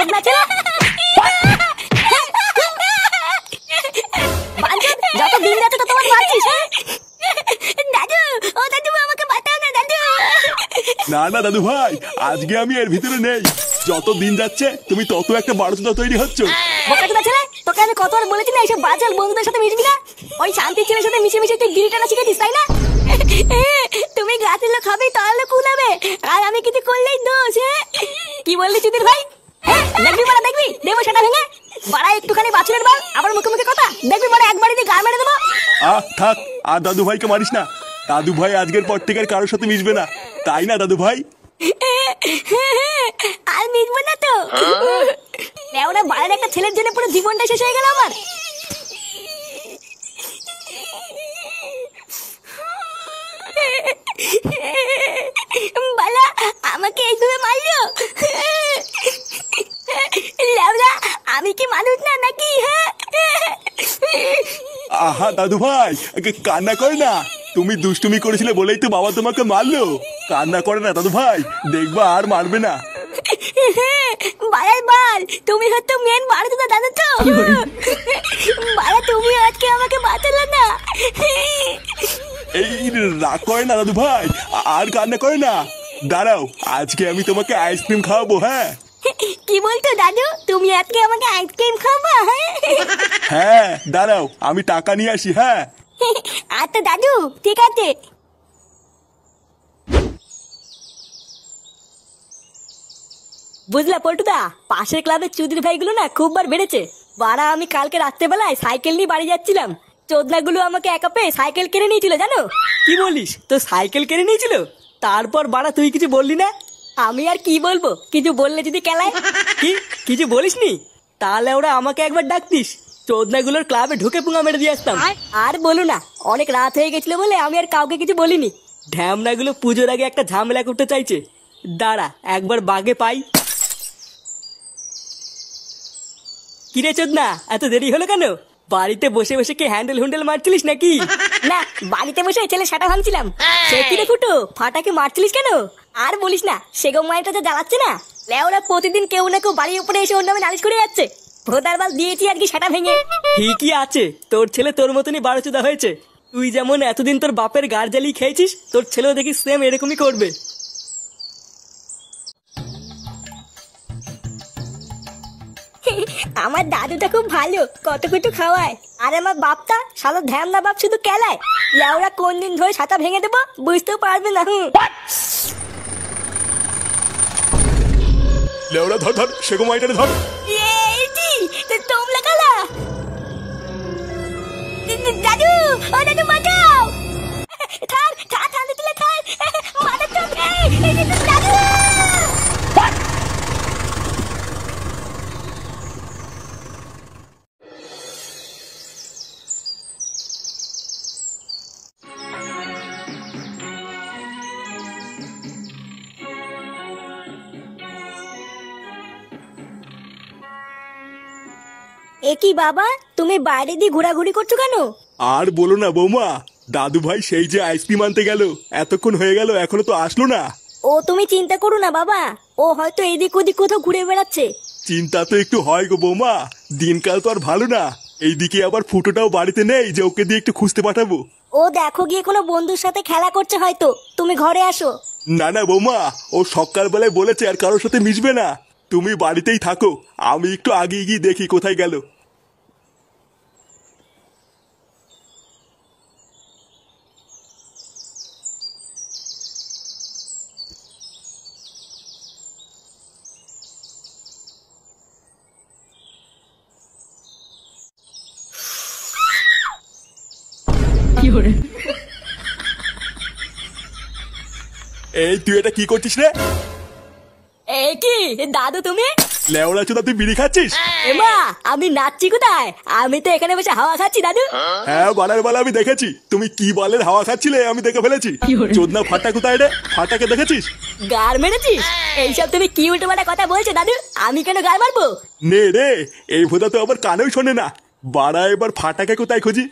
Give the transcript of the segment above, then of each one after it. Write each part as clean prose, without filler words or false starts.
চোদনা ছেলে। যত দিন যাচ্ছে তত তোমার বাড়ছিস। দাদু, ও দাদু, আমাকে বাঁচাও না দাদু। না না দাদু ভাই, আজকে আমি এর ভিতরে নেই। যত দিন যাচ্ছে তুমি তত একটা বারোচোদা তৈরি হচ্ছ। বোকাচোদা ছেলে, তোকে আমি কতবার বলেছি না এইসব বাজার বন্ধুদের সাথে মিশবি না। ওই শান্তি ছেলের সাথে মিশে মিশে তুই বিড়ি টানা শিখেছিস, তাই না? তুমি গাছের লোক খাবে, তাহলে কুলাবে, আর আমি কিছু করলেই দোষ। কি বললি চুদির ভাই? দেখবি বড়া, দেখবি দেবো সেটা ভেঙে। বাড়া একটুখানি বাছুরের বাল, আবার মুখে মুখে কথা। দেখবি বড়া একবারই দিয়ে গা মেরে দেবো। থাক, আর দাদু ভাইকে মারিস না। দাদু ভাই আজকের পর থেকে আর কারোর সাথে মিশবে না, তাই না দাদু ভাই? আর মিশবো না তো। ওরা বাড়ির একটা ছেলের জন্য পুরো জীবনটা শেষ হয়ে গেল আমার। বালা আমাকে এইভাবে মারলো। লেওরা, আমি কি মানুষ না নাকি? আহা দাদু ভাই, কান্না করে না। তুমি দুষ্টুমি করেছিলে বলেই তো বাবা তোমাকে মারলো। কান্না করে না দাদু ভাই, দেখবা আর মারবে না। বাড়ার বাল, তুমি হয়তো মেন বাড়াতে দাদা তো। বাড়া তুমি আজকে আমাকে বাঁচালো না। এই রাগ করে না দাদু ভাই, আর কান্না করে না। দাঁড়াও, আজকে আমি তোমাকে আইসক্রিম খাওয়াবো। হ্যাঁ কি বলতো দাদু, তুমি আজকে আমাকে আইসক্রিম খাওয়াবা? হ্যাঁ দাঁড়াও, আমি টাকা নিয়ে আসি। হ্যাঁ আচ্ছা দাদু, ঠিক আছে। বুঝলা পল্টুদা, পাশের ক্লাবের চুদির ভাইগুলো না খুব বার বেড়েছে। বাড়া আমি কালকে রাত্রেবেলায় সাইকেল নিয়ে বাড়ি যাচ্ছিলাম, চোদনাগুলো আমাকে একা পেয়ে সাইকেল কিনে নিয়েছিল জানো। কি বলিস, তো সাইকেল কিনে নিয়েছিল? তারপর বাড়া তুই কিছু বললি না? আমি আর কি বলবো, কিছু বললে যদি কেলায়। কি কিছু বলিসনি? তাহলে ওরা আমাকে একবার ডাকতিস, চোদনাগুলোর ক্লাবে ঢুকে পুঙা মেরে দিয়ে আসতাম। আর বলো না, অনেক রাত হয়ে গেছিল বলে আমি আর কাউকে কিছু বলিনি। ঢ্যামনাগুলো পুজোর আগে একটা ঝামেলা করতে চাইছে। দাঁড়া একবার বাগে পাই। কিরে চোদনা, এত দেরি হলো কেন? বাড়িতে বসে বসে কি হ্যান্ডেল হুন্ডেল মারছিলিস নাকি? না, বাড়িতে বসে ছেলে সাটা ভাঙছিলাম। সে কিরে ফুটো, ফাটাকে মারছিলিস কেন? আর বলিস না, সেগম মায়েরটা যা জ্বালাচ্ছে না। লেওরা প্রতিদিন কেউ না কেউ বাড়ির উপরে এসে ওর নামে নালিশ করে যাচ্ছে। ভোদার বাল দিয়েছি আর কি সেটা ভেঙে। ঠিকই আছে, তোর ছেলে তোর মতনই বারোচোদা হয়েছে। তুই যেমন এতদিন তোর বাপের গাড় জ্বালিয়ে খেয়েছিস, তোর ছেলেও দেখি সেম এরকমই করবে। আমার দাদুটা খুব ভালো, কত কিছু খাওয়ায়। আর আমার বাপটা শালা ধ্যামনা বাপ শুধু কেলায়। লেওরা কোন দিন ধরে ছাতা ভেঙে দেবো বুঝতেও পারবে না। লেওরা ধর ধর, সেগো মাইটারে ধর। তোমরা কালা দাদু, ও দাদু বাঁচাও। থাক থাক, থাক তুলে থাক, মাথা তো দাদু। একি বাবা, তুমি বাইরে দিয়ে ঘোরাঘুরি করছো কেন? আর বলো না বৌমা, দাদু ভাই সেই যে আইসক্রিম আনতে গেল, এতক্ষণ হয়ে গেল এখনো তো আসলো না। ও তুমি চিন্তা করো না বাবা, ও হয়তো এদিক ওদিক কোথাও ঘুরে বেড়াচ্ছে। চিন্তা তো একটু হয় গো বৌমা, দিনকাল তো আর ভালো না। এইদিকে আবার ফুটোটাও বাড়িতে নেই যে ওকে দিয়ে একটু খুঁজতে পাঠাবো। ও দেখো গিয়ে কোনো বন্ধুর সাথে খেলা করছে হয়তো, তুমি ঘরে আসো। না না বৌমা, ও সকালবেলায় বলেছে আর কারোর সাথে মিশবে না। তুমি বাড়িতেই থাকো, আমি একটু আগে গিয়ে দেখি কোথায় গেল। এই তুই এটা কি করছিস রে? এই কি দাদু তুমি? লেওড়া চোদা, তুই বিড়ি খাচ্ছিস? এমা, আমি নাচছি কোথায়? আমি তো এখানে বসে হাওয়া খাচ্ছি দাদু। হ্যাঁ বালার বালা, আমি দেখেছি তুমি কি বালের হাওয়া খাচ্ছিলে, আমি দেখে ফেলেছি। চোদনা ফাটা কোথায় রে? ফাটাকে দেখেছিস? গার মেরেছিস? এইসব তুমি কি উল্টো পাল্টা কথা বলছো দাদু? আমি কেন গার মারবো? নে রে, এই ভোদা তো আবার কানেও শোনে না। বাড়া এবার ফাটাকে কোথায় খুঁজি?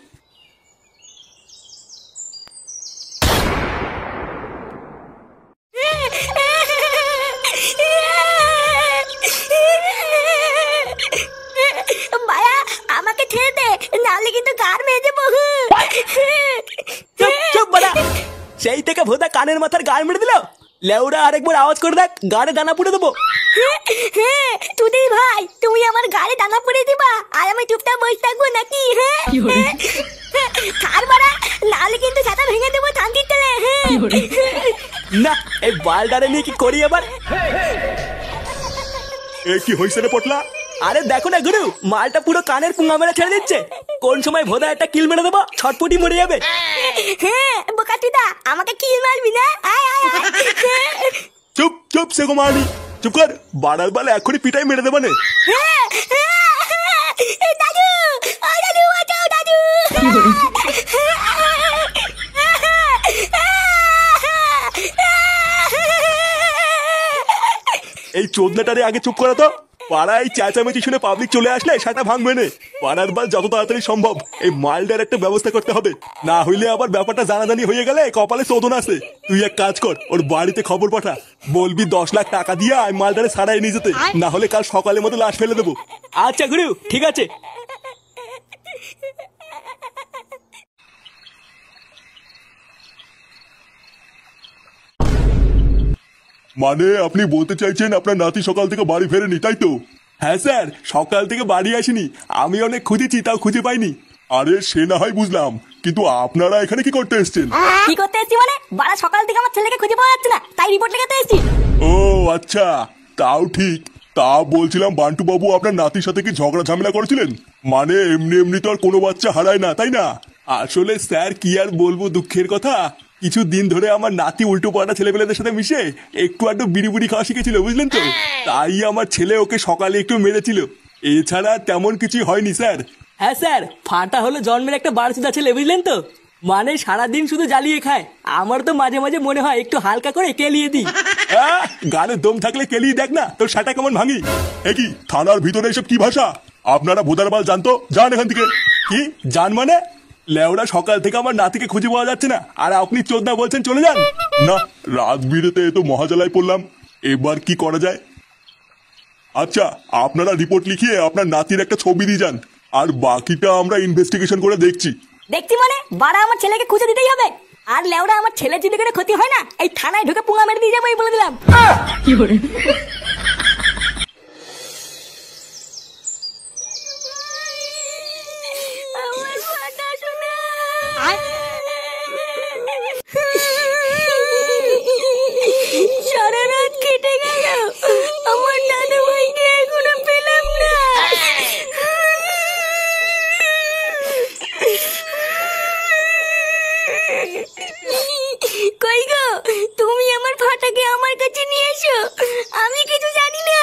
সেই থেকে ভোদা কানের মাথার গাড় মেরে দিল। লেউরা আরেকবার আওয়াজ করে দেখ, গাড়ে দানা পুড়ে দেবো। হ্যাঁ চুদির ভাই, তুমি আমার গাড়ি দানা পরে দিবা আর আমি চুপচাপ বসে থাকবো নাকি? হ্যাঁ কার মারা, নাহলে কিন্তু ছাতা ভেঙে দেবো থানকির তেলে। না এই বালডারে নিয়ে কি করি এবার? এ কি হইছে রে পটলা? আরে দেখো না গুরু, মালটা পুরো কানের পুঙ্গা মেরে ছেড়ে দিচ্ছে। কোন সময় ভোদা একটা কিল মেরে দেবো, ছটপটি মরে যাবে। হ্যাঁ বোকাচুদা, আমাকে কিল মারবি না? আয় আয় আয়। চুপ চুপ সে গোমানি, চুপ কর। বাড়ার বালে এখনই পিটাই মেরে দেবানে। দাদু, ও দাদু বাঁচাও দাদু। এই চোদনাটারে আগে চুপ করা তো। পাড়ায় চেঁচামেচি শুনে পাবলিক চলে আসলে সেটা ভাঙবে না। পাড়ার বাল যত তাড়াতাড়ি সম্ভব এই মালটার একটা ব্যবস্থা করতে হবে, না হইলে আবার ব্যাপারটা জানাজানি হয়ে গেলে কপালে চোদন আছে। তুই এক কাজ কর, ওর বাড়িতে খবর পাঠা, বলবি 10 লাখ টাকা দিয়ে আমি মালটারে সারাই নিয়ে যেতে, না হলে কাল সকালের মতো লাশ ফেলে দেবো। আচ্ছা গুরু ঠিক আছে। মানে আপনি বলতে চাইছেন আপনার নাতি সকাল থেকে বাড়ি ফেরেনি, তাই তো? হ্যাঁ স্যার, সকাল থেকে বাড়ি আসেনি। আমি অনেক খুঁজেছি, তাও খুঁজে পাইনি। আরে সে না হয় বুঝলাম, কিন্তু আপনারা এখানে কি করতে এসেছেন? কি করতে এসেছি মানে? বাড়া সকাল থেকে আমার ছেলেকে খুঁজে পাওয়া যাচ্ছে না, তাই রিপোর্ট লিখাতে এসেছি। ও আচ্ছা, তাও ঠিক। তা বলছিলাম বান্টু বাবু আপনার নাতির সাথে কি ঝগড়া ঝামেলা করেছিলেন? মানে এমনি এমনি তো আর কোনো বাচ্চা হারায় না, তাই না? আসলে স্যার কি আর বলবো দুঃখের কথা, কিছু দিন ধরে আমার নাতি উল্টো পাল্টা ছেলেপেলেদের সাথে মিশে একটু আধটু বিড়ি বুড়ি খাওয়া শিখেছিল, বুঝলেন তো? তাই আমার ছেলে ওকে সকালে একটু মেরেছিল, এছাড়া তেমন কিছু হয়নি স্যার। হ্যাঁ স্যার, ফাটা হলো জন্মের একটা বারোচুদা ছেলে, বুঝলেন তো? মানে সারাদিন শুধু জ্বালিয়ে খায়। আমার তো মাঝে মাঝে মনে হয় একটু হালকা করে কেলিয়ে দিই। গানে দম থাকলে কেলিয়ে দেখ না, তোর সাটা কেমন ভাঙি। এ কি থানার ভিতরে এসব কি ভাষা? আপনারা ভোদার বাল জানতো, যান এখান থেকে। কি জান মানে? লেওরা সকাল থেকে আমার নাতিকে খুঁজে পাওয়া যাচ্ছে না, আর আপনি চোদনা বলছেন চলে যান? না, রাত বিরেতে তো মহাজালায় পড়লাম, এবার কি করা যায়? আচ্ছা, আপনারা রিপোর্ট লিখিয়ে আপনার নাতির একটা ছবি দিয়ে যান, আর বাকিটা আমরা ইনভেস্টিগেশন করে দেখছি। দেখছি মানে? বাড়া আমার ছেলেকে খুঁজে দিতেই হবে। আর লেওরা আমার ছেলে যদি করে ক্ষতি হয় না, এই থানায় ঢুকে পুঙ্গা মেরে দিয়ে যাবো, এই বলে দিলাম। আমার ফাটা শোনা। সারা রাত কেটে গেল, আমার দাদু ভাইকে এখনো পেলাম না। কই গো, তুমি আমার ফাটাকে আমার কাছে নিয়ে এসো, আমি কিছু জানি না।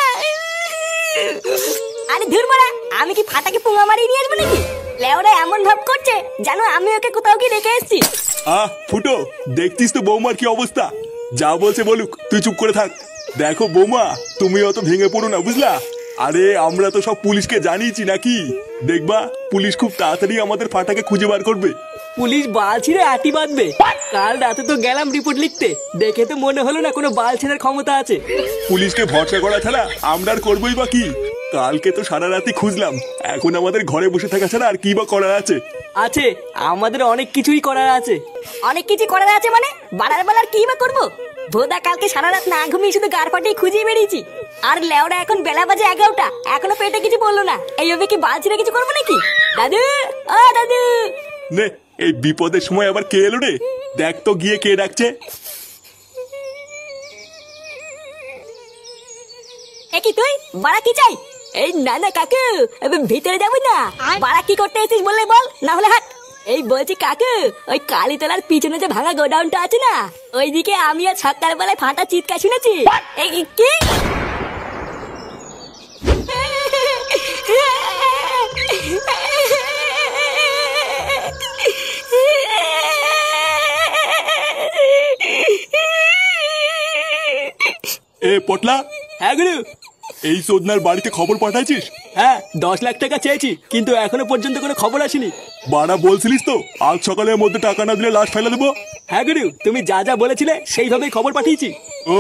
আরে ধুর মারা, আমি কি ফাটাকে পুঙ্গা মারিয়ে নিয়ে আসবো নাকি? লেওরা এমন ভাব করছে জানো আমি ওকে কোথাও গিয়ে রেখে এসেছি। ফুটো, দেখতিস তো বৌমার কি অবস্থা? যা বলছে বলুক, তুই চুপ করে থাক। দেখো বৌমা, তুমি অত ভেঙে পড়ো না, বুঝলা? আরে আমরা তো সব পুলিশকে জানিয়েছি নাকি, দেখবা পুলিশ খুব তাড়াতাড়ি আমাদের ফাটাকে খুঁজে বার করবে। পুলিশ বাল ছিঁড়ে আটি বাঁধবে। কাল রাতে তো গেলাম রিপোর্ট লিখতে, দেখে তো মনে হলো না কোনো বাল ছেঁড়ার ক্ষমতা আছে। পুলিশকে ভরসা করা ছাড়া আমরা আর করবোই বা কি? কালকে তো সারা রাতি খুঁজলাম, এখন আমাদের ঘরে বসে থাকা ছাড়া আর কি বা করার আছে? আছে, আমাদের অনেক কিছুই করার আছে। অনেক কিছু করার আছে মানে? বাড়ার বেলার কি বা করবো? ভোদা কালকে সারা রাত না ঘুমিয়ে শুধু গার ফাটিয়ে খুঁজিয়ে বেরিয়েছি, আর লেওরা এখন বেলা বাজে 11টা, এখনো পেটে কিছু বললো না। এইভাবে কি বাল ছিঁড়ে কিছু করবো নাকি? দাদু, ও দাদু। নে, এই বিপদের সময় আবার কে এলো রে? দেখ তো গিয়ে কে ডাকছে। কি তুই বাড়া কি চাই? এই না না কাকু, ভিতরে যাবো না। বাড়া কি করতে এসেছিস বললে বল, না হলে হাট। এই বলছি কাকু, ওই কালীতলার পিছনে যে ভাঙা গোডাউনটা আছে না, ওইদিকে আমি আর সকাল বেলায় ফাটা চিৎকার শুনেছি। এই কি? এ পটলা। হ্যাঁ গুরু। এই চোদনার বাড়িতে খবর পাঠাইছিস? হ্যাঁ, 10 লাখ টাকা চেয়েছি, কিন্তু এখনো পর্যন্ত কোনো খবর আসেনি। বাড়া বলছিলিস তো আজ সকালের মধ্যে টাকা না দিলে লাশ ফেলে দেবো। হ্যাঁ গুরু, তুমি যা যা বলেছিলে সেইভাবেই খবর পাঠিয়েছি। ও,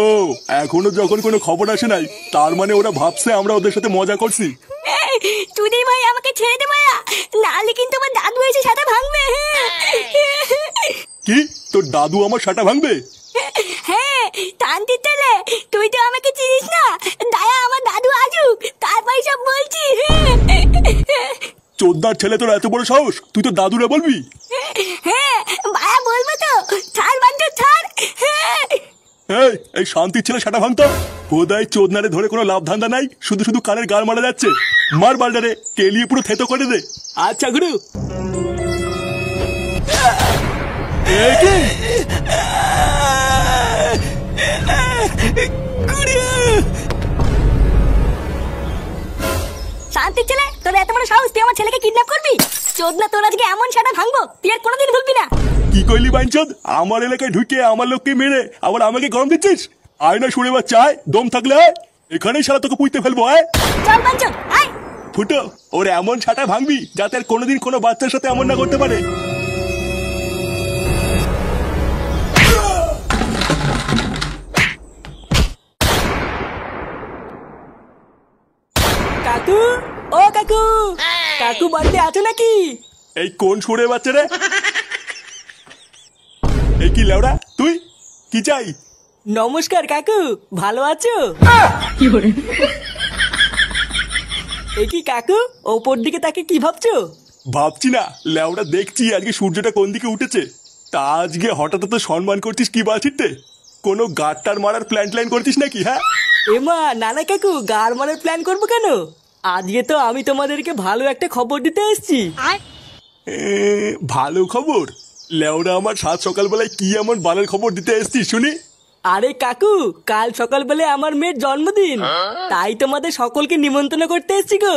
এখনো যখন কোনো খবর আসে নাই, তার মানে ওরা ভাবছে আমরা ওদের সাথে মজা করছি। তুই ভাই আমাকে ছেড়ে দে মায়া, নাহলে কিন্তু আমার দাদু এসে সাথে ভাঙবে। কি তোর দাদু আমার সাটা ভাঙবে? হ্যাঁ শান্তির ছেলে, তুই তো আমাকে চিনিস না। দায়া আমার দাদু আসুক, তারপরে সব বলছি। চোদ্দার ছেলে, তোর এত বড় সাহস, তুই তো দাদুরা বলবি? হ্যাঁ ভাইয়া বলবো তো, ছাড় বান্টু ছাড়। এই শান্তির ছেলে সাটা ভাঙতো। বোধহয় চোদনারে ধরে কোনো লাভ ধান্দা নাই, শুধু শুধু কানের গাল মারা যাচ্ছে। মার বালটারে, কেলিয়ে পুরো থেতো করে দে। আচ্ছা গুরু। শান্তির ছেলে, তোর এত বড় সাহস, তুই আমার ছেলেকে কিডন্যাপ করবি? চোদনা, তোর আজকে এমন সাটা ভাঙবো তুই আর কোনোদিন ভুলবি না। কি কইলি বাইনচোদ? আমার এলাকায় ঢুকে আমার লোককে মেরে আবার আমাকে গরম দিচ্ছিস? আয় না শুনে বাচ্চা, আয়, দম থাকলে আয়, এখানেই শালা তোকে পুঁতে ফেলবো। আয় চল বাঞ্চো, আয়। ফুটো, ওর এমন ছাটা ভাঙবি যাতে আর কোনোদিন কোনো বাচ্চার সাথে এমন না করতে পারে। কাকু, ও কাকু, কাকু বাড়িতে আছো নাকি? এই কোন সুরে বাচ্চা রে? এই কি লেওড়া, তুই কি চাই? নমস্কার কাকু, ভালো আছো? এ কি কাকু, ওপর দিকে তাকে কি ভাবছো? ভাবছি না লেওড়া, দেখছি আজকে সূর্যটা কোন দিকে উঠেছে। তা আজকে হঠাৎ তো সম্মান করছিস কি বাছিতে? কোনো গাড়টার মারার প্ল্যান ট্ল্যান করছিস নাকি? হ্যাঁ এমা নানা কাকু, গার মারার প্ল্যান করবো কেন? আজকে তো আমি তোমাদেরকে ভালো একটা খবর দিতে এসেছি। ভালো খবর? লেওড়া, আমার সাত সকালবেলায় কি এমন বালের খবর দিতে এসছিস শুনি? আরে কাকু, কাল সকালবেলা আমার মেয়ের জন্মদিন, তাই তোমাদের সকলকে নিমন্ত্রণ করতে এসেছি গো।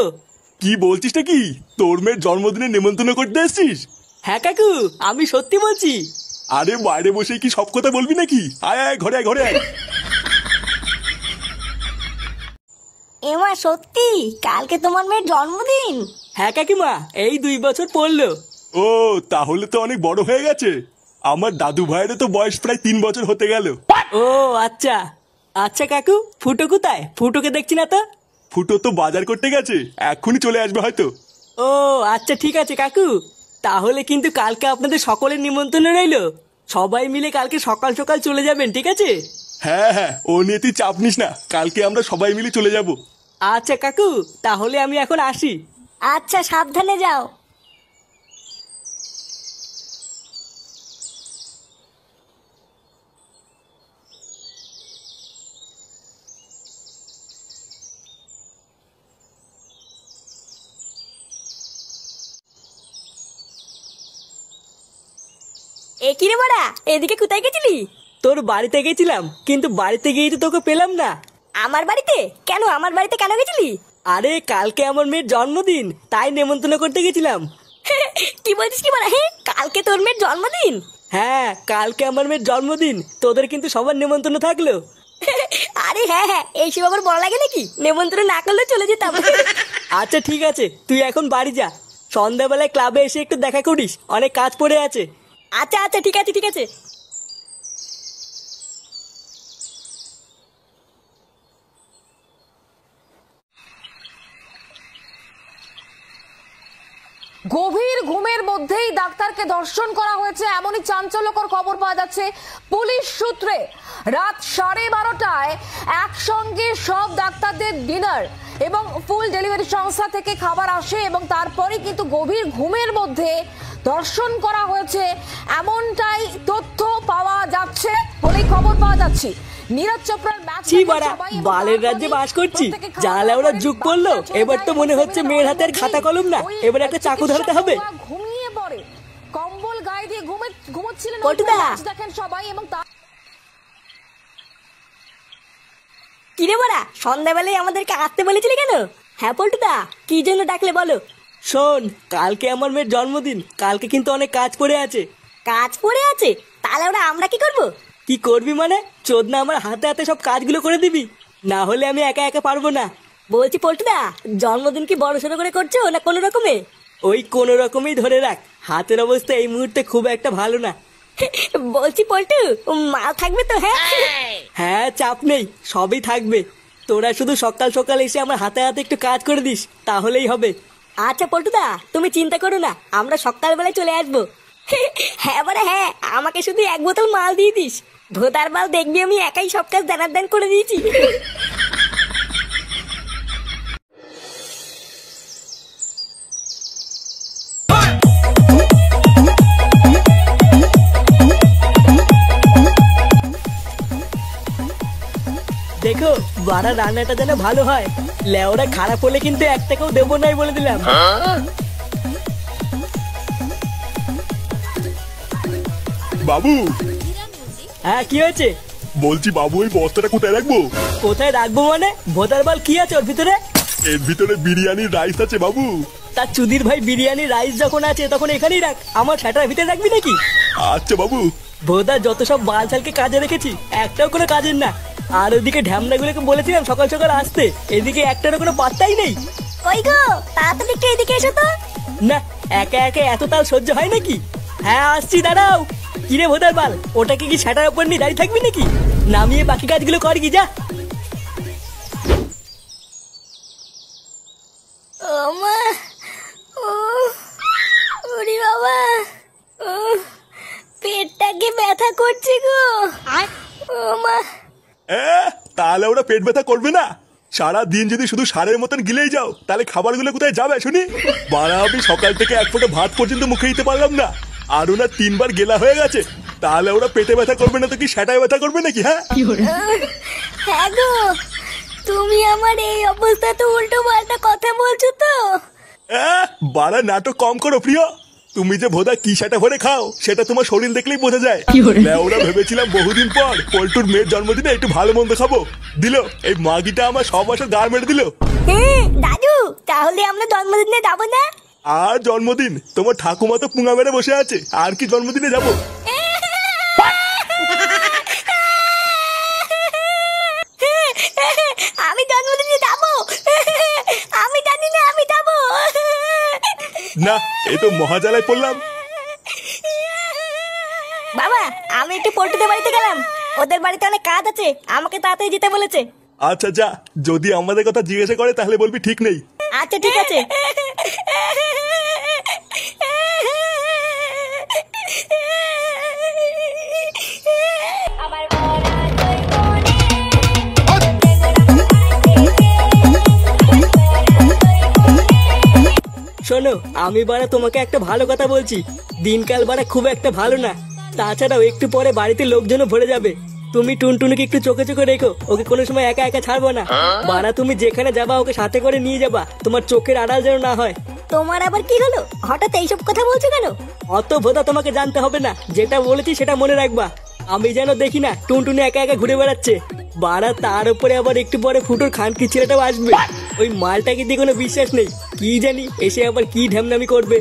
কি বলছিস নাকি? তোর মেয়ের জন্মদিনে নিমন্ত্রণ করতে এসছিস? হ্যাঁ কাকু, আমি সত্যি বলছি। আরে বাইরে বসে কি সব কথা বলবি নাকি? আয় আয়, ঘরে আয়, ঘরে আয়। এমা সত্যি কালকে তোমার মেয়ের জন্মদিন? হ্যাঁ কাকিমা, এই 2 বছর পড়লো। ও, তাহলে তো অনেক বড় হয়ে গেছে। আমার দাদু ভাইয়ের তো বয়স প্রায় 3 বছর হতে গেল। ও আচ্ছা। আচ্ছা কাকু, ফুটো কোথায়? ফুটোকে দেখছি না তো। ফুটো তো বাজার করতে গেছে, এক্ষুনি চলে আসবে হয়তো। ও আচ্ছা, ঠিক আছে কাকু, তাহলে কিন্তু কালকে আপনাদের সকলের নিমন্ত্রণ রইলো। সবাই মিলে কালকে সকাল সকাল চলে যাবেন, ঠিক আছে? হ্যাঁ হ্যাঁ, ও নিয়ে তুই চাপ নিস না, কালকে আমরা সবাই মিলে চলে যাব। আচ্ছা কাকু, তাহলে আমি এখন আসি। আচ্ছা, সাবধানে যাও। এ কি রে বড়া, এদিকে কোথায় গেছিলি? তোর বাড়িতে গেছিলাম, কিন্তু বাড়িতে গিয়ে তো তোকে পেলাম না। আমার বাড়িতে কেন? আমার বাড়িতে কেন গেছিলি? আরে কালকে আমার মেয়ের জন্মদিন, তাই নেমন্তন্ন করতে গেছিলাম। কি বলছিস কি বড়া? হ্যাঁ, কালকে তোর মেয়ের জন্মদিন? হ্যাঁ, কালকে আমার মেয়ের জন্মদিন, তোদের কিন্তু সবার নেমন্তন্ন থাকলো। আরে হ্যাঁ হ্যাঁ, এইসব আবার বড় লাগে নাকি? নেমন্ত্রণ না করলে চলে যেতাম। আচ্ছা ঠিক আছে, তুই এখন বাড়ি যা, সন্ধ্যাবেলায় ক্লাবে এসে একটু দেখা করিস, অনেক কাজ পড়ে আছে। আচ্ছা আচ্ছা, ঠিক আছে ঠিক আছে। গভীর ঘুমের মধ্যেই ডাক্তারকে ধর্ষণ করা হয়েছে, এমনই চাঞ্চল্যকর খবর পাওয়া যাচ্ছে পুলিশ সূত্রে। রাত 12:30টায় একসঙ্গে সব ডাক্তারদের ডিনার এবং ফুল ডেলিভারি সংস্থা থেকে খাবার আসে এবং তারপরে কিন্তু গভীর ঘুমের মধ্যে ধর্ষণ করা হয়েছে, এমনটাই তথ্য পাওয়া যাচ্ছে বলেই খবর পাওয়া যাচ্ছে। নীরজ চোপড়ার ম্যাচ বালের রাজ্যে বাস করছি, জালে ওরা যুগ পড়লো। এবার তো মনে হচ্ছে মেয়ের হাতের খাতা কলম না, এবার একটা চাকু ধরতে হবে। ঘুমিয়ে পড়ে, কম্বল গায়ে দিয়ে ঘুমোচ্ছিলেন দেখেন সবাই। এবং কি রে বড়া, সন্ধ্যাবেলায় আমাদেরকে আসতে বলেছিলি কেন? হ্যাঁ পল্টুদা, কি জন্য ডাকলে বলো? শোন, কালকে আমার মেয়ের জন্মদিন, কালকে কিন্তু অনেক কাজ পড়ে আছে। কাজ পড়ে আছে? তাহলে ওরা আমরা কি করব? কি করবি মানে? চোদনা আমার হাতে হাতে সব কাজগুলো করে দিবি, না হলে আমি একা একা পারবো না। বলছি পল্টুদা, জন্মদিন কি বড় সড়ো করে করছো না কোনো রকমে? ওই কোনো রকমই ধরে রাখ, হাতের অবস্থা এই মুহূর্তে খুব একটা ভালো না। বলছি পল্টু, মাল থাকবে তো? হ্যাঁ হ্যাঁ, চাপ নেই, সবই থাকবে। তোরা শুধু সকাল সকাল এসে আমার হাতে হাতে একটু কাজ করে দিস, তাহলেই হবে। আচ্ছা পল্টুদা, তুমি চিন্তা করো না, আমরা সকালবেলায় চলে আসবো। হ্যাঁ বাড়া হ্যাঁ, আমাকে শুধু এক বোতল মাল দিয়ে দিস। ভোদার বাল দেখবি আমি একাই সব কাজ দান করে দিয়েছি। দেখো বাড়া রান্নাটা যেন ভালো হয়, লেওরা খারাপ হলে কিন্তু এক টাকাও দেবো নাই বলে দিলাম। বাবু, হ্যাঁ কি হয়েছে? বলছি বাবু এই বস্তাটা কোথায় রাখবো? কোথায় রাখবো মানে? ভোদার বাল কি আছে ওর ভিতরে? এর ভিতরে বিরিয়ানির রাইস আছে বাবু। তার চুদির ভাই বিরিয়ানি রাইস যখন আছে তখন এখানেই রাখ, আমার ছাটার ভিতরে রাখবি নাকি? আচ্ছা বাবু। ভোদা যত সব বাল ছালকে কাজে রেখেছি একটাও কোনো কাজের না। আর ওদিকে ঢ্যামনাগুলোকে বলেছিলাম সকাল সকাল আসতে, এদিকে একটারও কোনো পাত্তাই নেই। ওই গো তাড়াতাড়ি একটু এদিকে এসো তো। না একে একে এত তাল সহ্য হয় নাকি? হ্যাঁ আসছি দাঁড়াও। কিরে ভোদার বাল, ওটাকে কি ছাটার উপর নিয়ে দাঁড়িয়ে থাকবি নাকি? নামিয়ে বাকি কাজগুলো কর কি যা। ও মা, ও ওরে বাবা, ও পেটটাকে ব্যথা করছে গো। ও মা। তাহলে ওরা পেট ব্যথা করবে না? সারা দিন যদি শুধু সারের মতন গিলেই যাও তাহলে খাবারগুলো কোথায় যাবে শুনি? বাড়া আমি সকাল থেকে এক ফোঁটা ভাত পর্যন্ত মুখে দিতে পারলাম না, আর ওনার 3 বার গেলা হয়ে গেছে। তাহলে ওরা পেটে ব্যথা করবে না তো কি সেটাই ব্যথা করবে নাকি? হ্যাঁ হ্যাঁ গো, তুমি আমার এই অবস্থাতে উল্টো পাল্টা কথা বলছো তো। বাড়া নাটক কম করো প্রিয়। তুমি যে ভোদা কি সেটা ভরে খাও সেটা তোমার শরীর দেখলেই বোঝা যায়। ওরা ভেবেছিলাম বহুদিন পর পল্টুর মেয়ের জন্মদিনে একটু ভালো মন্দ খাবো, দিল এই মাগিটা আমার সব বছর গা মেরে দিল। দাদু তাহলে আমরা জন্মদিনে যাবো না? আর জন্মদিন? তোমার ঠাকুমা তো পুঙা মেরে বসে আছে, আর কি জন্মদিনে যাবো? আমি জন্মদিনে যাবো, আমি জানি না আমি যাবো না এই তো মহাজালায় পড়লাম। বাবা আমি একটু পল্টুদের বাড়িতে গেলাম, ওদের বাড়িতে অনেক কাজ আছে, আমাকে তাড়াতাড়ি যেতে বলেছে। আচ্ছা যা, যদি আমাদের কথা জিজ্ঞাসা করে তাহলে বলবি ঠিক নেই। আচ্ছা ঠিক আছে। শোনো আমি বাড়া তোমাকে একটা ভালো কথা বলছি, দিনকাল বাড়া খুব একটা ভালো না। তাছাড়াও একটু পরে বাড়িতে লোকজনও ভরে যাবে। তুমি টুনটুনিকে একটু চোখে চোখে রেখো, ওকে কোনো সময় একা একা ছাড়বো না। বাড়া তুমি যেখানে যাবা ওকে সাথে করে নিয়ে যাবা, তোমার চোখের আড়াল যেন না হয়। তোমার আবার কি হলো, হঠাৎ এইসব কথা বলছো কেন? অত ভোদা তোমাকে জানতে হবে না, যেটা বলেছি সেটা মনে রাখবা। আমি যেন দেখি না টুনটুনি একা একা ঘুরে বেড়াচ্ছে। বাড়া তার উপরে আবার একটু পরে ফুটোর খানকি ছেলেটাও আসবে। ওই মালটাকে দিয়ে কোনো বিশ্বাস নেই, কি জানি এসে আবার কি ঢ্যামনামি করবে।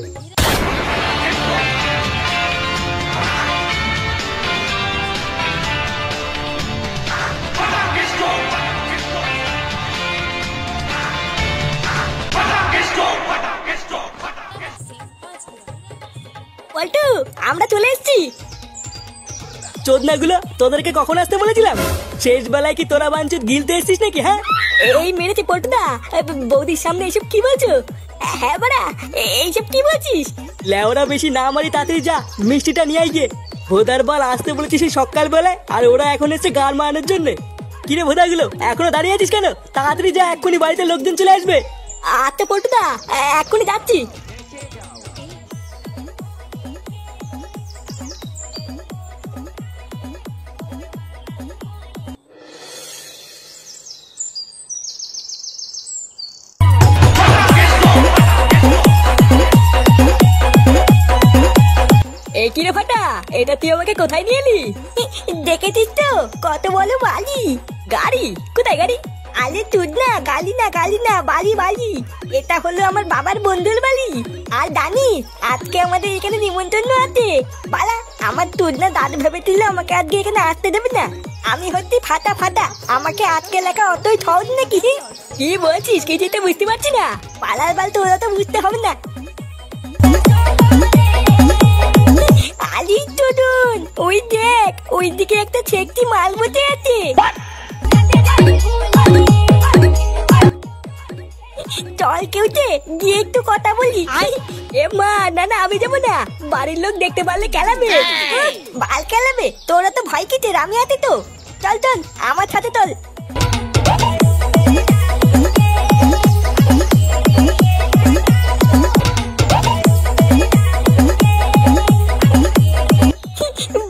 পল্টু আমরা চলে এসেছি। চোদনাগুলো তোদেরকে কখন আসতে বলেছিলাম? শেষ বেলায় কি তোরা বাঞ্চুত গিলতে এসছিস নাকি? হ্যাঁ এই মেরেছে পল্টুদা, বৌদির সামনে এইসব কি বলছো? হ্যাঁ বাড়া এইসব কি বলছিস? লেওরা বেশি না মারি, তাড়াতাড়ি যা মিষ্টিটা নিয়ে গিয়ে। ভোদার বাল আসতে বলেছিস সেই সকাল বেলায়, আর ওরা এখন এসছে গান মারানোর জন্য। কিরে ভোদাগুলো এখনো দাঁড়িয়ে আছিস কেন? তাড়াতাড়ি যা, এক্ষুনি বাড়িতে লোকজন চলে আসবে। আচ্ছা পল্টুদা এক্ষুনি যাচ্ছি। এই কিরে ফাটা, এটা তুই আমাকে কোথায় নিয়ে এলি? দেখেছিস তো কত বলো বালি। গাড়ি? কোথায় গাড়ি? আরে তুই না, গালি না গালি না, বালি বালি। এটা হলো আমার বাবার বন্ধুর বাড়ি। আর জানিস আজকে আমাদের এখানে নিমন্ত্রণ আছে। বালা আমার তুই না দাদু ভেবেছিল আমাকে আজকে এখানে আসতে দেবে না। আমি হচ্ছি ফাটা ফাটা, আমাকে আজকে লেখা অতই সহজ নাকি? কি বলছিস কিছুই তো বুঝতে পারছি না। পালার বাল তোরা তো বুঝতে হবে না। আলি টুটুন ওই দেখ, ওই দিকে একটা ছেকটি মাল বসে আছে। চল কেউতে গিয়ে একটু কথা বলি। এ মা, না না আমি যাবো না, বাড়ির লোক দেখতে পারলে খেলাবে। বাল খেলাবে? তোরা তো ভয় কিতে, আমি আছি তো। চল চল আমার সাথে চল।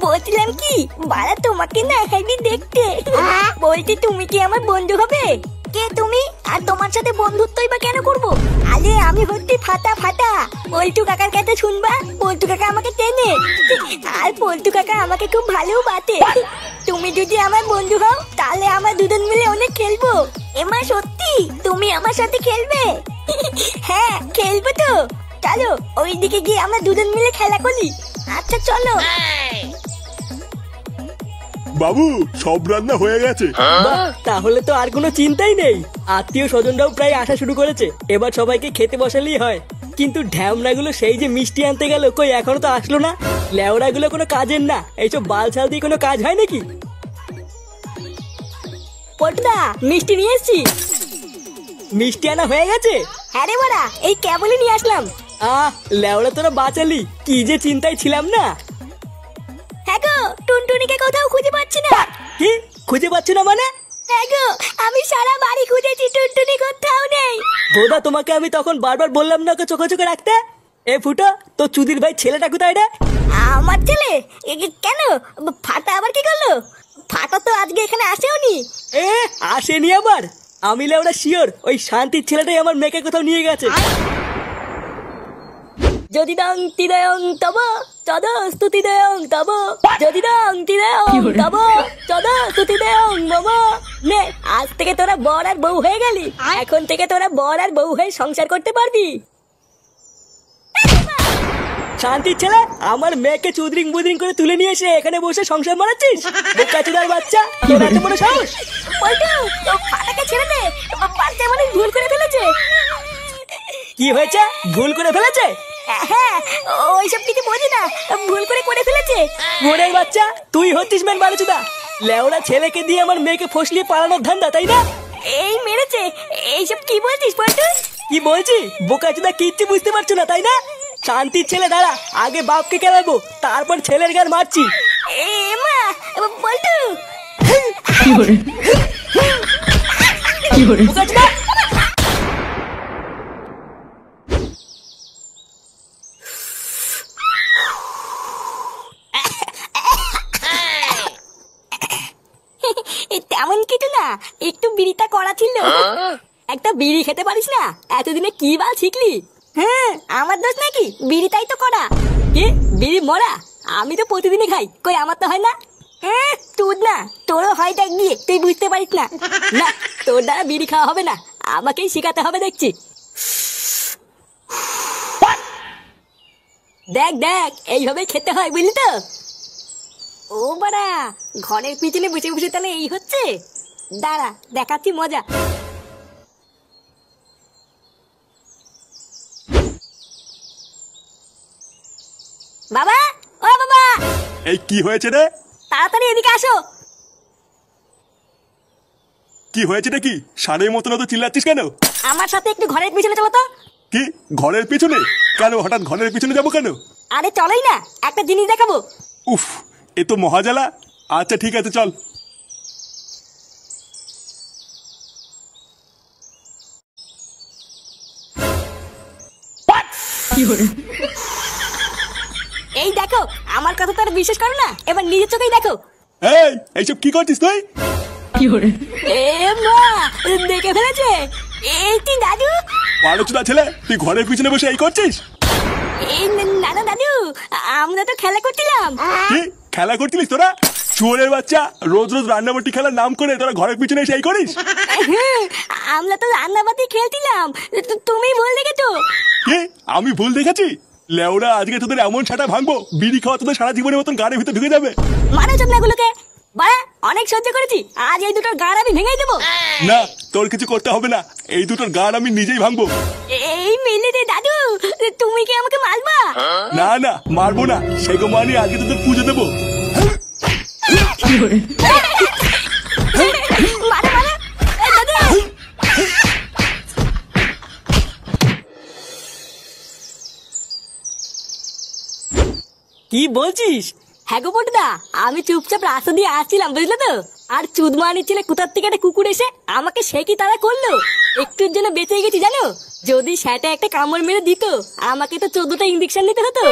বলছিলাম কি বাড়া, তোমাকে না হেবি দেখতে। বলছি তুমি কি আমার বন্ধু হবে? কে তুমি? আর তোমার সাথে বন্ধুত্বই বা কেন করবো? আরে আমি হচ্ছি ফাটা ফাটা। পল্টু কাকার কাছে শুনবা, পল্টু কাকা আমাকে চেনে, আর পল্টু কাকা আমাকে খুব ভালো বাতে। তুমি যদি আমার বন্ধু হও তাহলে আমরা দুজন মিলে অনেক খেলবো। এমা সত্যি তুমি আমার সাথে খেলবে? হ্যাঁ খেলবো তো। চলো ওইদিকে গিয়ে আমরা দুজন মিলে খেলা করি। আচ্ছা চলো। বাবু সব রান্না হয়ে গেছে। বাহ, তাহলে তো আর কোনো চিন্তাই নেই। আত্মীয় স্বজনরাও প্রায় আসা শুরু করেছে, এবার সবাইকে খেতে বসালেই হয়। কিন্তু ঢ্যামনাগুলো সেই যে মিষ্টি আনতে গেল, কই এখনো তো আসলো না। লেওড়াগুলো কোনো কাজের না, এইসব বালছাল দিয়ে কোনো কাজ হয় নাকি? পটদা মিষ্টি নিয়ে এসছি। মিষ্টি আনা হয়ে গেছে? হ্যাঁ রে বড়া, এই কেবলই নিয়ে আসলাম। লেওড়া তোরা বাঁচালি, কি যে চিন্তায় ছিলাম না। হ্যাঁ গো, টুনটুনিকে কোথাও খুঁজে পাচ্ছি না। কি খুঁজে পাচ্ছ না মানে? হ্যাঁ গো, আমি সারা বাড়ি খুঁজেছি, টুনটুনি কোথাও নেই। বোধা তোমাকে আমি তখন বারবার বললাম না ওকে চোখে চোখে রাখতে। এ ফুটো, তো চুদির ভাই ছেলেটা কোথায় রে? আমার ছেলে? কেন ফাটা আবার কি করলো? ফাটা তো আজকে এখানে আসেওনি। আসেনি আবার? আমি লেওড়া শিওর ওই শান্তির ছেলেটাই আমার মেয়েকে কোথাও নিয়ে গেছে। যদি দং তিদয়ং তব তদ স্তুতি দেয়ং তব, যদি দং তিদয়ং তব তদ স্তুতি দেয়ং মম। নে, আজ থেকে তোরা বর আর বউ হয়ে গেলি। এখন থেকে তোরা বর আর বউ হয়ে সংসার করতে পারবি। শান্তির ছেলে, আমার মেয়েকে চুদরিং বুদরিং করে তুলে নিয়ে এসে এখানে বসে সংসার মারাচ্ছিস? বোকাচোদার বাচ্চা, তোর এত বড় সাহস! পল্টু, তো ফাটাকে ছেড়ে দে, বাচ্চা মানে ভুল করে ফেলেছে। কি হয়েছে? ভুল করে ফেলেছে? হ্যাঁ, ওইসব কিছু বোঝে না, ভুল করে ফেলেছে। মোড়ের বাচ্চা, তুই হচ্ছিস মেন বালচুদা। লেওড়া ছেলেকে দিয়ে আমার মেয়েকে ফসলিয়ে পালানোর ধান্দা, তাই না? এই মেরেছে। এইসব কি বলছিস পল্টু? কি বলছি? বোকাচুদা কিচ্ছু বুঝতে পারছো না, তাই না? শান্তির ছেলে দাঁড়া, আগে বাপকে কেলাবো, তারপর ছেলের গান মারছি। এ মা, পল্টু। বোকাচুদা! তেমন কিছু না, একটু বিড়িটা করা ছিল। একটা বিড়ি খেতে পারিস না? এতদিনে কি বাল শিখলি? হ্যাঁ, আমার দোষ নাকি? বিড়িটাই তো করা। কি বিড়ি মরা? আমি তো প্রতিদিনই খাই, কই আমার তো হয় না। হ্যাঁ তোর না, তোরও হয়, দেখ গিয়ে, তুই বুঝতে পারিস না। না, তোর দ্বারা বিড়ি খাওয়া হবে না, আমাকেই শেখাতে হবে দেখছি। দেখ দেখ, এইভাবেই খেতে হয়, বুঝলি তো? ও বাড়া, ঘরের পিছনে বসে বসে তাহলে এই হচ্ছে? দাঁড়া দেখাচ্ছি মজা। বাবা, ও বাবা, এই কি হয়েছে রে? তাড়াতাড়ি এদিকে আসো। কি হয়েছে নাকি? সারের মতন তো চিল্লাচ্ছিস কেন? আমার সাথে একটু ঘরের পিছনে চলো তো। কি ঘরের পিছনে? কেন হঠাৎ ঘরের পিছনে যাবো কেন? আরে চলোই না, একটা জিনিস দেখাবো। উফ, এ তো মহাজালা। আচ্ছা ঠিক আছে চল। এই দেখো, আমার কথা তো আর বিশ্বাস করো না, এবার নিজের চোখেই দেখো। এইসব কি করছিস তুই? এ মা, দেখে ফেলেছে। এই তুই দাদু? বালচুদা ছেলে, তুই ঘরের পিছনে বসে এই করছিস? এই না না দাদু, আমরা তো খেলা করছিলাম। কি খেলা করছিলিস তোরা? চুয়ারের বাচ্চা, রোজ রোজ রান্নাবাটি খেলার নাম করে তোরা ঘরের পিছনে এসে এই করিস? আমরা তো রান্নাবাতি খেলছিলাম, তুমি ভুল দেখেছো। কি আমি ভুল দেখেছি? লেওরা, আজকে তোদের এমন ছাটা ভাঙবো, বিড়ি খাওয়া তোদের সারা জীবনের মতন গাড়ির ভিতরে ঢুকে যাবে। মানো চোদনাগুলোকে, বাড়া অনেক সহ্য করেছি, আজ এই দুটোর গাড় আমি ভেঙে দেবো। না, তোর কিছু করতে হবে না, এই দুটোর গাড় আমি নিজেই ভাঙবো। এই মিলে দে দাদু, তুমি কি আমাকে মারবা? না না, মারবো না, সেগো মানি আজকে তোদের পুজো দেবো। মারা মারা, দাদু। কি বলছিস? হ্যাঁ গো পটুদা, আমি চুপচাপ রাস্তা দিয়ে আসছিলাম, বুঝলে তো? আর চুদমানির ছেলে কোথার থেকে একটা কুকুর এসে আমাকে সে কি তারা করলো। একটুর জন্য বেঁচে গেছি জানো। যদি সেটা একটা কামড় মেরে দিত, আমাকে তো 14টা ইঞ্জেকশন নিতে হতো।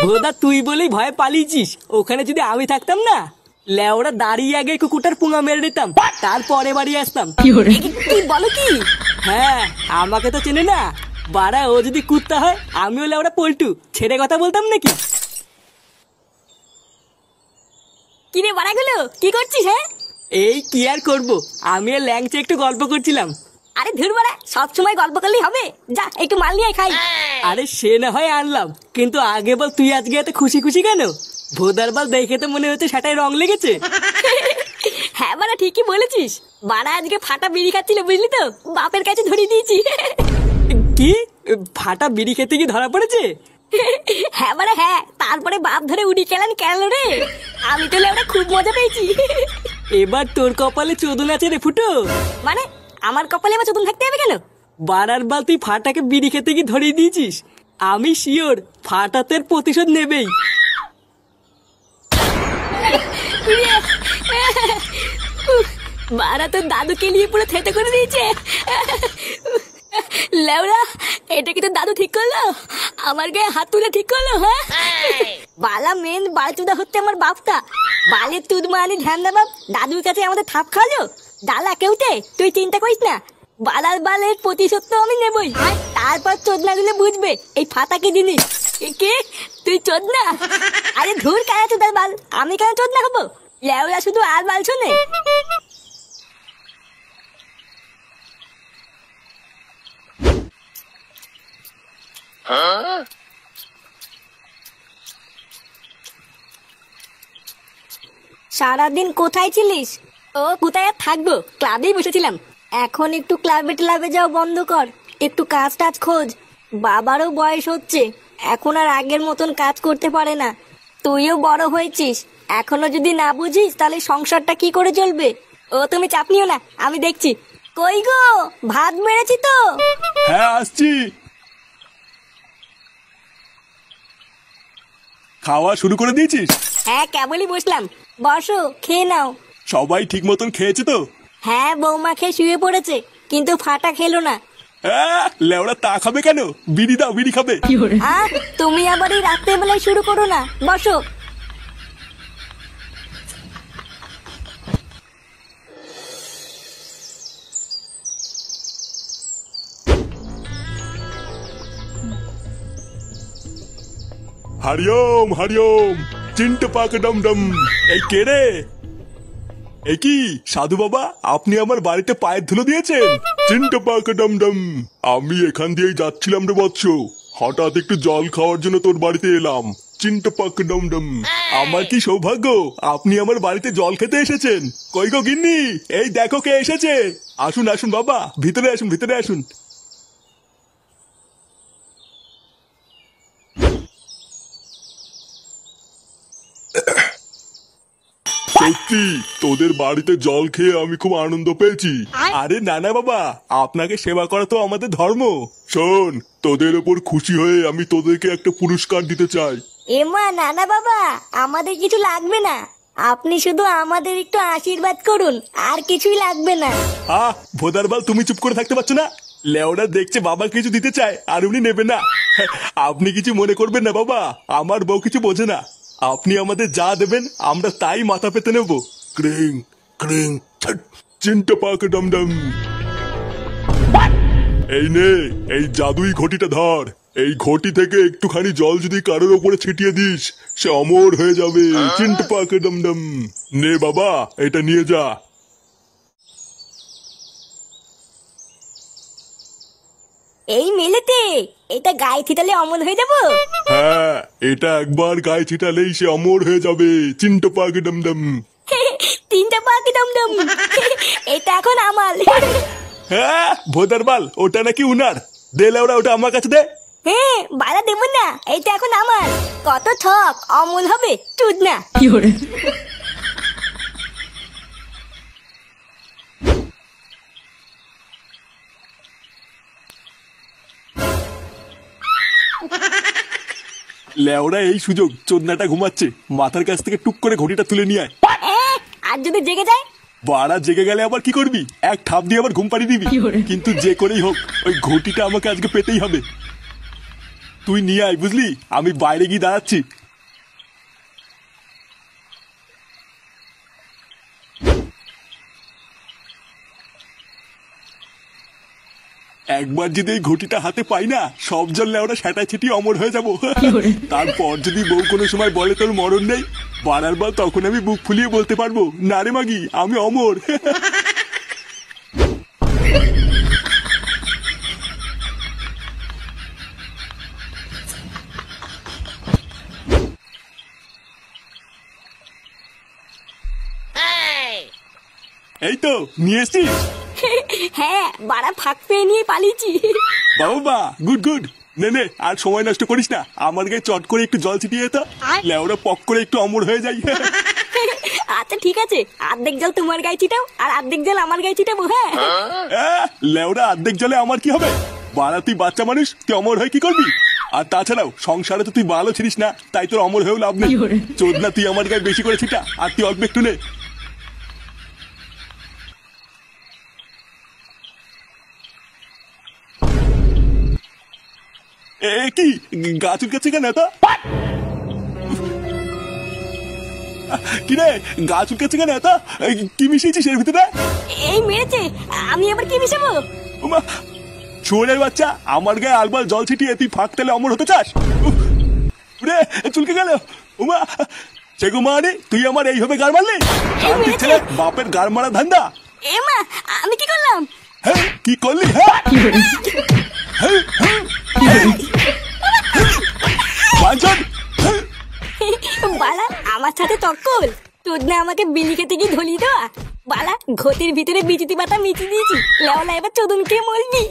ভোদা তুই বলেই ভয়ে পালিয়েছিস, ওখানে যদি আমি থাকতাম না, লেওরা দাঁড়িয়ে আগে কুকুরটার পুঙা মেরে দিতাম, তারপরে বাড়ি আসতাম। কি বলো কি? হ্যাঁ, আমাকে তো চেনে না বাড়া, ও যদি কুত্তা হয় আমিও লেওরা পল্টু, ছেড়ে কথা বলতাম নাকি? কিরে বাড়াগুলো, কি করছিস? হ্যাঁ এই কি আর করবো, আমি আর ল্যাংচে একটু গল্প করছিলাম। আরে ধুর বাড়া, সবসময় গল্প করলেই হবে? যা একটু মাল নিয়ে খাই। আরে সে না হয় আনলাম, কিন্তু আগে বল তুই আজকে এত খুশি খুশি কেন? ভোদার বাল দেখে তো মনে হচ্ছে সেটাই রং লেগেছে। হ্যাঁ বাড়া, ঠিকই বলেছিস। বাড়া আজকে ফাটা বিড়ি খাচ্ছিল, বুঝলি তো? বাপের কাছে ধরিয়ে দিয়েছি। কি ফাটা বিড়ি খেতে কি ধরা পড়েছে? হ্যাঁ বাড়া হ্যাঁ, তারপরে বাপ ধরে উড়ি খেলেন কেন রে? আমি তো লেওরা খুব মজা পেয়েছি। এবার তোর কপালে চোদন আছে রে ফুটো। মানে আমার কপালে এবার চতুন থাকতে হবে কেন? বারার বাল তুই ফাটাকে বিড়ি খেতে কি ধরিয়ে দিয়েছিস? আমি শিওর ফাটাতের প্রতিশোধ নেবেই। বাড়া তো দাদুকে নিয়ে পুরো থেতে করে দিয়েছে। লেওরা, এটা কি তো দাদু ঠিক করলো? আমার গায়ে হাত তুলে ঠিক করলো? হ্যাঁ বালা মেন বালচুদা হচ্ছে আমার বাপটা। বালের তুদ মানে ধ্যান দা বাপ, দাদুর কাছে আমাদের থাপ খাওয়ালো। ডালা কেউতে তুই চিন্তা করিস না, বালার বালের প্রতিশোধ তো আমি নেবই। তারপর চোদনা গুলো বুঝবে এই ফাটা কি জিনিস। কে তুই চোদনা? আরে ধুর, কেন চোদার বাল? আমি কেন চোদনা হবো? লেওরা শুধু আর বাল শোনে। সারাদিন কোথায় ছিলিস? ও কোথায় আর থাকবো, ক্লাবেই বসেছিলাম। এখন একটু ক্লাবে ট্লাবে যাও বন্ধ কর, একটু কাজ টাজ খোঁজ। বাবারও বয়স হচ্ছে, এখন আর আগের মতন কাজ করতে পারে না। তুইও বড় হয়েছিস, এখনো যদি না বুঝিস তাহলে সংসারটা কি করে চলবে? ও তুমি চাপ নিও না, আমি দেখছি। কই গো, ভাত মেরেছি তো। হ্যাঁ আসছি। খাওয়া শুরু করে দিয়েছিস? হ্যাঁ কেবলই বসলাম, বসো খেয়ে নাও। সবাই ঠিক মতন খেয়েছে তো? হ্যাঁ বৌমা খেয়ে শুয়ে পড়েছে, কিন্তু ফাটা খেলো না। লেওড়া তা খাবে কেন? বিড়ি দাও, বিড়ি খাবে। তুমি আবার এই রাত্রে বেলায় শুরু করো না, বসো। হরিওম হরিওম, চিন্ট পাক ডম ডম। এই কে রে? এ কি সাধু বাবা, আপনি আমার বাড়িতে পায়ের ধুলো দিয়েছেন? চিন্ট পাক ডম ডম। আমি এখান দিয়েই যাচ্ছিলাম রে বৎস, হঠাৎ একটু জল খাওয়ার জন্য তোর বাড়িতে এলাম। চিন্ট পাক ডম ডম। আমার কি সৌভাগ্য, আপনি আমার বাড়িতে জল খেতে এসেছেন। কই গো গিন্নি, এই দেখো কে এসেছে। আসুন আসুন বাবা, ভিতরে আসুন, ভিতরে আসুন। সত্যি তোদের বাড়িতে জল খেয়ে আমি খুব আনন্দ পেয়েছি। আরে নানা বাবা, আপনাকে সেবা করা তো আমাদের ধর্ম। শোন, তোদের ওপর খুশি হয়ে আমি তোদেরকে একটা পুরস্কার দিতে চাই। এমা নানা বাবা, আমাদের কিছু লাগবে না, আপনি শুধু আমাদের একটু আশীর্বাদ করুন, আর কিছুই লাগবে না। ভোদারবাল, তুমি চুপ করে থাকতে পারছো না? লেওরা দেখছে বাবা কিছু দিতে চায় আর উনি নেবে না। আপনি কিছু মনে করবেন না বাবা, আমার বউ কিছু বোঝে না। আপনি আমাদের যা দেবেন আমরা তাই মাথা পেতে নেব। ক্রিং ক্রিং চিন্তা পাক ডম ডম। এই নে, এই জাদুই ঘটিটা ধর। এই ঘটি থেকে একটুখানি জল যদি কারোর ওপরে ছিটিয়ে দিস, সে অমর হয়ে যাবে। চিন্তা পাক ডম ডম। নে বাবা, এটা নিয়ে যা। এই মেলেতে এটা গায়ে ছিটালে অমল হয়ে যাবো? হ্যাঁ, এটা একবার গায়ে ছিটালেই সে অমর হয়ে যাবে। চিন্তা পাক ডম ডম। তিনটা পাখি দমদম। এটা এখন আমার। হ্যাঁ ভোদারবাল, ওটা নাকি উনার। দে লেওরা, ওটা আমার কাছে দে। হ্যাঁ বাড়া দেবো না, এটা এখন আমার। কত ঠক, অমল হবে চুদ না। লেওরা এই সুযোগ, চোদনাটা ঘুমাচ্ছে, মাথার কাছ থেকে টুক করে ঘটিটা তুলে নিয়ে আয়। আর যদি জেগে যায়? বাড়া জেগে গেলে আবার কি করবি? এক ঠাপ দিয়ে আবার ঘুম পাড়িয়ে দিবি। কিন্তু যে করেই হোক ওই ঘটিটা আমাকে আজকে পেতেই হবে। তুই নিয়ে আয়, বুঝলি? আমি বাইরে গিয়ে দাঁড়াচ্ছি। একবার যদি এই ঘটিটা হাতে পাই না, সব জল লেওরা সেটা ছিটি অমর হয়ে যাব। তারপর যদি বউ কোনো সময় বলে তোর মরণ নেই, বাড়ার বার তখন আমি বুক ফুলিয়ে বলতে পারবো, না রে মাগি, আমি অমর। এই তো নিয়ে এসছিস? হ্যাঁ, বাড়া ফাঁক পেয়ে নিয়ে পালিয়েছি। বাবা গুড গুড। নে নে, আর সময় নষ্ট করিস না, আমার গায়ে চট করে একটু জল ছিটিয়ে তো, লেওরা পক করে একটু অমর হয়ে যাই। আচ্ছা ঠিক আছে, অর্ধেক জল তোমার গায়ে ছিটাও আর অর্ধেক জল আমার গায়ে ছিটাবো। হ্যাঁ লেওরা অর্ধেক জলে আমার কি হবে? বাড়া তুই বাচ্চা মানুষ, তুই অমর হয়ে কি করবি? আর তাছাড়াও সংসারে তো তুই ভালো ছিলিস না, তাই তোর অমর হয়েও লাভ নেই। চোদনা তুই আমার গায়ে বেশি করে ছিটা, আর তুই অল্প একটু নে। কি গা চুলকাচ্ছে কেন এত? কি রে গা চুলকাচ্ছে কেন এত? কি মিশিয়েছিস এর ভিতরে? এই মেরেছে, আমি আবার কি মিশাবো? শুয়োরের বাচ্চা, আমার গায়ে আলবাল জল ছিটিয়ে তুই ফাঁক তেলে অমর হতে চাস? রে চুলকে গেল। উমা চেগু মারে, তুই আমার এইভাবে গাড় মারলি? শান্তির ছেলে, বাপের গাড় মারা ধান্দা। এ মা, আমি কি করলাম? হ্যাঁ কি করলি? হ্যাঁ বালা আমার সাথে তর্কল, তোর না আমাকে বিলি খেতে গিয়ে ধলি দেওয়া। বালা ঘটির ভিতরে বিচিতি পাতা মিচি দিয়েছি, লেওলা এবার চোদন খেয়ে মরবি।